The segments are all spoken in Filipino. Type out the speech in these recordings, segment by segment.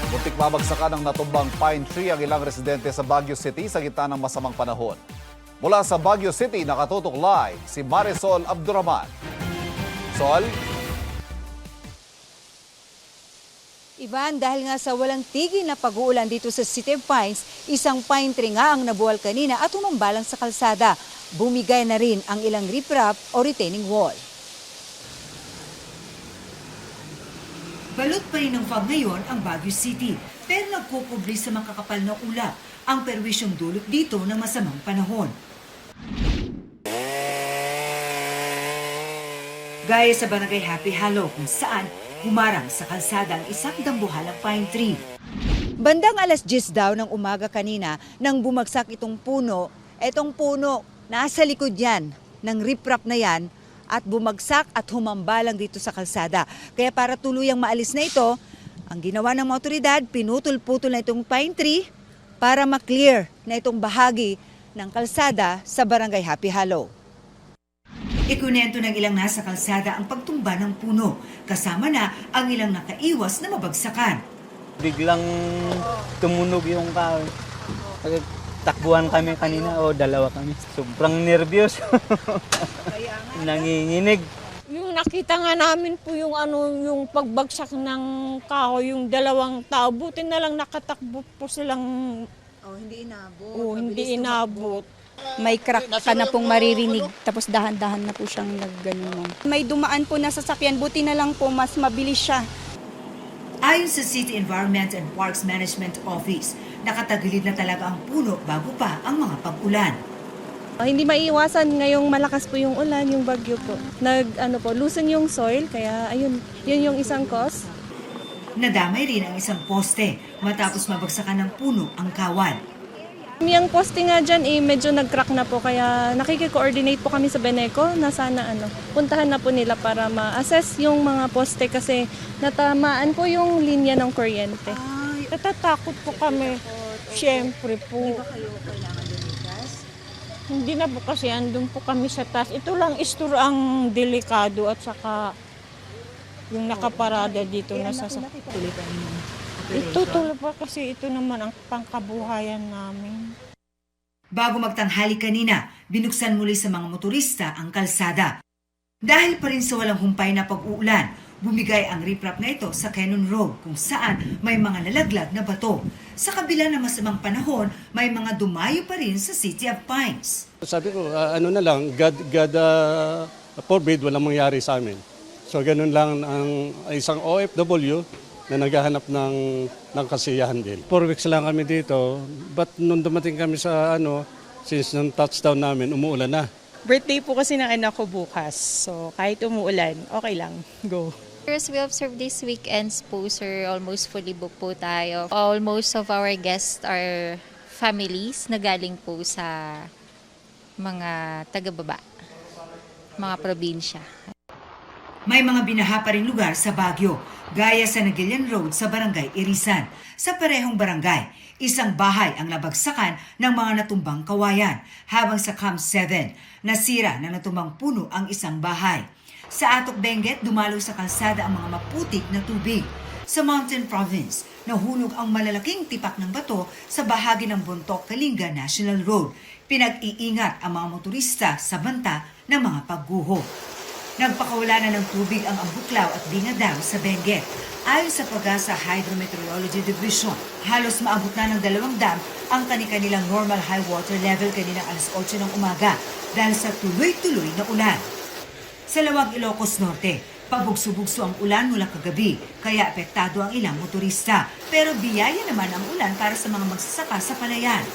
Muntik mabagsakan ng natumbang pine tree ang ilang residente sa Baguio City sa gitna ng masamang panahon. Mula sa Baguio City, nakatutok live si Marisol Abdurrahman. Sol? Ivan, dahil nga sa walang tigil na pag-uulan dito sa City of Pines, isang pine tree nga ang nabuwal kanina at humambalang sa kalsada. Bumigay na rin ang ilang riprap o retaining wall. Balot pa rin ng fog ngayon ang Baguio City, pero nagkukubli sa makakapal na ulap ang perwisyong dulot dito ng masamang panahon. Gaya sa Barangay Happy Hollow kung saan humarang sa kalsada ang isang dambuhalang pine tree. Bandang alas 10 daw ng umaga kanina nang bumagsak itong puno. Etong puno, nasa likod yan ng riprap na yan at bumagsak at humambalang dito sa kalsada. Kaya para tuluyang maalis na ito, ang ginawa ng mga otoridad, pinutol-putol na itong pine tree para maklear na itong bahagi ng kalsada sa Barangay Happy Hollow. Ikunento ng ilang nasa kalsada ang pagtumba ng puno, kasama na ang ilang nakaiwas na mabagsakan. Biglang tumunog yung kahoy. Takbuhan kami kanina o dalawa kami. Sobrang nervyos. Nanginginig. Yung nakita nga namin po yung yung pagbagsak ng kahoy, yung dalawang tao, buti na lang nakatakbo po silang Hindi inabot. hindi inabot. May crack ka na pong maririnig, tapos dahan-dahan na po siyang nagganyan. May dumaan po na sasakyan, buti na lang po mas mabilis siya. Ayon sa City Environment and Parks Management Office, nakatagilid na talaga ang puno bago pa ang mga pag-ulan. Hindi maiiwasan ngayong malakas po yung ulan, yung bagyo po. Loosen yung soil, kaya ayun, yun yung isang cause. Nadamay rin ang isang poste matapos mabagsakan ng puno ang kawan. Yung poste nga dyan, medyo nag-crack na po, kaya nakiki-coordinate po kami sa Beneco na sana puntahan na po nila para ma-assess yung mga poste kasi natamaan po yung linya ng kuryente. Natatakot po kami. Siyempre po. Hindi na po kasi andun po kami sa taas. Ito lang istor ang delikado at saka yung nakaparada dito na Ito tuloy pa kasi ito naman ang pangkabuhayan namin. Bago magtanghali kanina, binuksan muli sa mga motorista ang kalsada. Dahil pa rin sa walang humpay na pag-uulan, bumigay ang riprap na ito sa Cannon Road kung saan may mga lalaglag na bato. Sa kabila ng masamang panahon, may mga dumayo pa rin sa City of Pines. Sabi ko, God forbid, walang mangyari sa amin. So ganun lang ang isang OFW na naghahanap ng kasiyahan din. 4 weeks lang kami dito, but nung dumating kami sa since nung touchdown namin, umuulan na. Birthday po kasi ng anak ko bukas, so kahit umuulan, okay lang, go. As we observe this weekends po, sir, almost fully booked po tayo. Almost of our guests are families na galing po sa mga taga-baba, mga probinsya. May mga binaha pa rin lugar sa Baguio, gaya sa Nagilian Road sa Barangay Irisan. Sa parehong barangay, isang bahay ang nabagsakan ng mga natumbang kawayan, habang sa Camp 7, nasira na natumbang puno ang isang bahay. Sa Atok Benguet, dumalo sa kalsada ang mga maputik na tubig. Sa Mountain Province, nahulog ang malalaking tipak ng bato sa bahagi ng Bontoc, Kalinga National Road. Pinag-iingat ang mga motorista sa banta ng mga pagguho. Nagpakawala na ng tubig ang Ambuklaw at Binga Dam sa Benguet. Ayon sa Pag-asa Hydrometeorology Division, halos maabot na ng 2 dam ang kanilang normal high water level kaninang alas 8 ng umaga dahil sa tuloy-tuloy na ulan. Sa Lawag, Ilocos Norte, pabugso-bugso ang ulan mula kagabi, kaya apektado ang ilang motorista. Pero biyaya naman ang ulan para sa mga magsasaka sa palayan.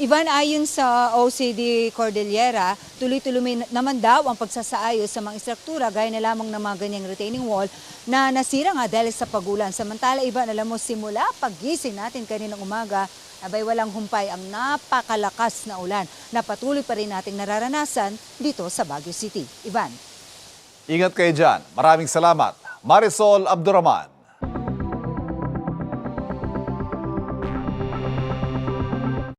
Ivan, ayon sa OCD Cordillera, tuloy-tuloy naman daw ang pagsasaayos sa mga istruktura gaya na lamang ng mga ganyang retaining wall na nasira nga dahil sa pagulan. Samantala, Ivan, alam mo, simula paggising natin kaninang umaga, abay walang humpay ang napakalakas na ulan na patuloy pa rin nating nararanasan dito sa Baguio City. Ivan. Ingat kayo dyan. Maraming salamat. Marisol Abdurrahman.